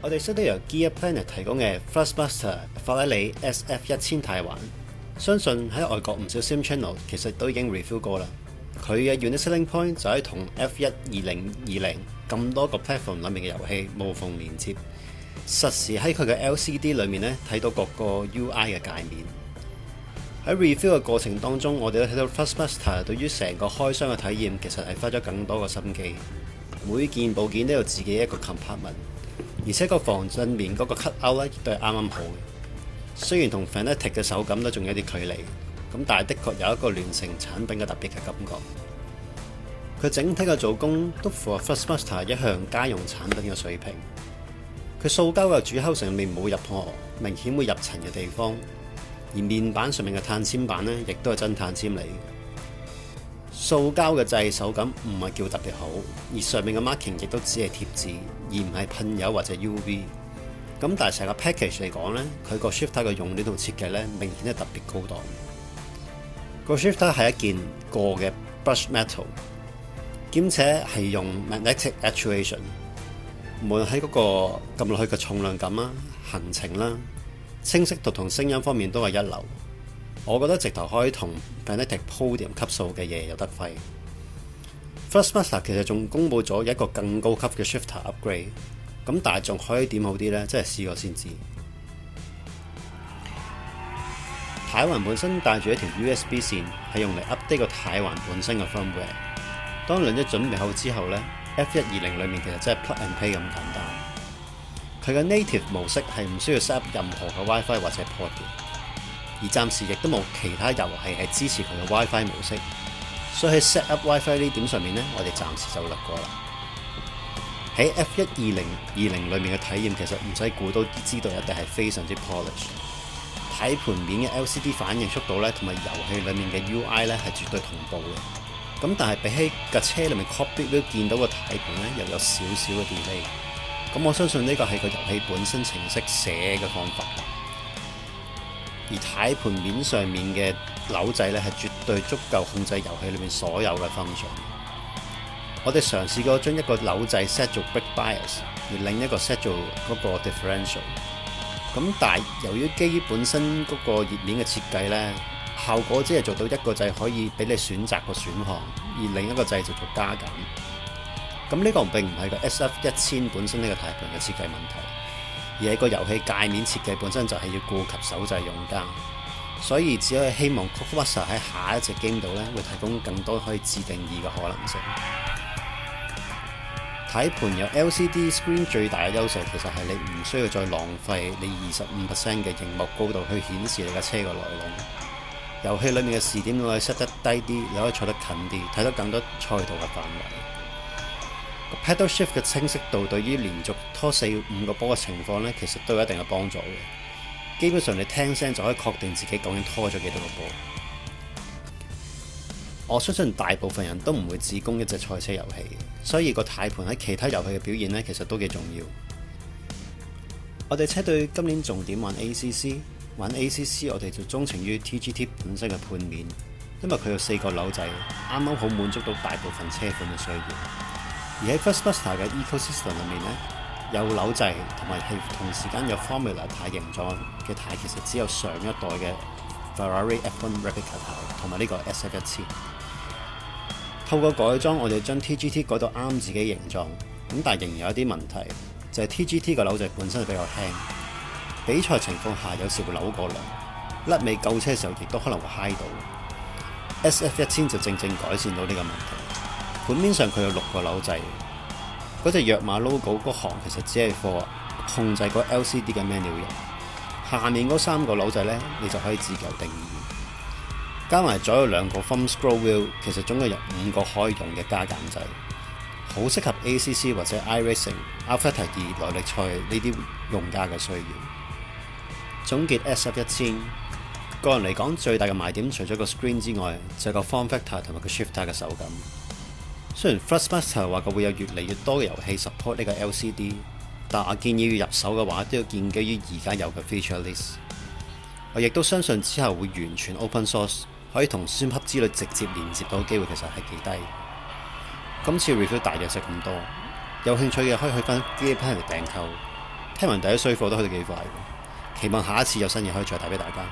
我哋識得由 Gear Planet 提供嘅 Thrustbuster 法拉利 SF1000 軚環，相信喺外國唔少 Sim Channel 其實都已經 review 過啦。佢嘅 unique selling point 就喺同 F1 2020咁多個 platform 裏面嘅遊戲無縫連接，實時喺佢嘅 LCD 裏面咧睇到各個 UI 嘅界面。喺 review 嘅過程當中，我哋都睇到 Thrustbuster 對於成個開箱嘅體驗其實係花咗更多嘅心機，每件部件都有自己一個 compartment， 而且個防震面嗰個 cut out 咧亦都係啱啱好嘅。雖然同 Fanatec 嘅手感都仲有啲距離，咁但係的確有一個聯成產品嘅特別嘅感覺。佢整體嘅做工都符合 Thrustbuster 一向家用產品嘅水平。佢塑膠嘅主口上面冇任何明顯會入塵嘅地方，而面板上面嘅碳纖板呢，亦都係真碳纖嚟。塑膠嘅掣手感唔係叫特別好，而上面嘅 marking 亦都只係貼紙，而唔係噴油或者 UV。咁但係成個 package 嚟講呢，佢個 shifter 嘅用料同設計呢，明顯係特別高檔。個 shifter 係一件過嘅 brush metal， 兼且係用 magnetic actuation， 無論喺嗰個撳落去嘅重量感啦、行程啦、清晰度同聲音方面都係一流。我覺得直頭可以同 Fanatec Podium 級數嘅嘢有得揮。Thrustbuster 其實仲公佈咗一個更高級嘅 shifter upgrade， 咁但係仲可以點好啲呢？真係試過先知。軚環本身帶住一條 USB 線，係用嚟 update 個軚環本身嘅 firmware。當兩者準備好之後呢， F120 裏面其實真係 plug and play 咁簡單。佢嘅 native 模式係唔需要 set up 任何嘅 WiFi 或者 port 嘅，而暫時亦都冇其他遊戲係支持佢嘅 WiFi 模式，所以喺 set up WiFi 呢點上面呢，我哋暫時就略過啦。喺 F12020 裏面嘅體驗其實唔使估都知道一定係非常之 polish。軚盤面嘅 LCD 反應速度咧，同埋遊戲裡面嘅 UI 咧係絕對同步嘅。咁但係比起架車裡面 cockpit view 見到個軚盤咧，又有少少嘅 delay。咁我相信呢個係個遊戲本身程式寫嘅方法。而軚盤面上面嘅扭掣咧係絕對足夠控制遊戲裏面所有嘅 function。我哋嘗試過將一個扭掣 set 做 brake bias， 而另一個 set 做嗰個 differential。咁但係由於機於本身嗰個頁面嘅設計呢，效果只係做到一個掣可以俾你選擇個選項，而另一個掣就做加減。咁呢個並唔係個 SF1000 本身呢個軚盤嘅設計問題，而係個遊戲界面設計本身就係要顧及手掣用家，所以只可以希望 Thrustbuster 喺下一隻 game 度呢會提供更多可以自定義嘅可能性。軚盤有 LCD screen 最大嘅優勢其實係你唔需要再浪費你25% 嘅熒幕高度去顯示你架車嘅來龍。遊戲裡面嘅視點你可以 set 得低啲，你可以坐得近啲，睇到更多賽道嘅範圍。個 pedal shift 嘅清晰度對於連續拖4-5個波嘅情況呢，其實都有一定嘅幫助嘅。基本上你聽聲就可以確定自己究竟拖咗幾多個波。我相信大部分人都唔會只供一隻賽車遊戲，所以個軚盤喺其他遊戲嘅表現呢，其實都幾重要。我哋車隊今年重點玩 ACC， 玩 ACC 我哋就鍾情於 TGT 本身嘅盤面，因為佢有4個扭掣，啱啱好滿足到大部分車款嘅需要。而喺 Thrustbuster 嘅 ecosystem 裏面呢，有扭掣同埋係同時間有 Formula 軚形狀嘅軚，其實只有上一代嘅 Ferrari F1 Replica 軚同埋呢個 SF1000。透過改裝，我哋將 TGT 改到啱自己形狀，咁但係仍然有一啲問題，就係 TGT 個扭掣本身係比較輕，比賽情況下有時會扭過輪，甩尾救車嘅時候亦都可能會揩到。SF1000 就正改善到呢個問題。盤面上佢有6個扭掣，嗰隻約馬 logo 嗰行其實只係貨控制個 LCD 嘅 menu 用，下面嗰3個扭掣呢，你就可以自由定義。加埋左右2個 thumb scroll wheel， 其實總共有5個可以用嘅加減掣，好適合 ACC 或者 iRacing、Alpha 2耐力賽呢啲用家嘅需要。總結 SF1000，個人嚟講最大嘅賣點除咗個 screen 之外，就係個 form factor 同埋個 shifter 嘅手感。雖然 Thrustbuster 話過會有越嚟越多嘅遊戲 support 呢個 LCD， 但我建議要入手嘅話都要建基於而家有嘅 feature list。我亦都相信之後會完全 open source， 可以同 Zoom Hub 之類直接連接到嘅機會其實係幾低。今次 review 大約就咁多，有興趣嘅可以去翻 Gear Planet 訂購。聽聞第一衰貨都去得幾快喎，期望下一次有新嘢可以再帶俾大家。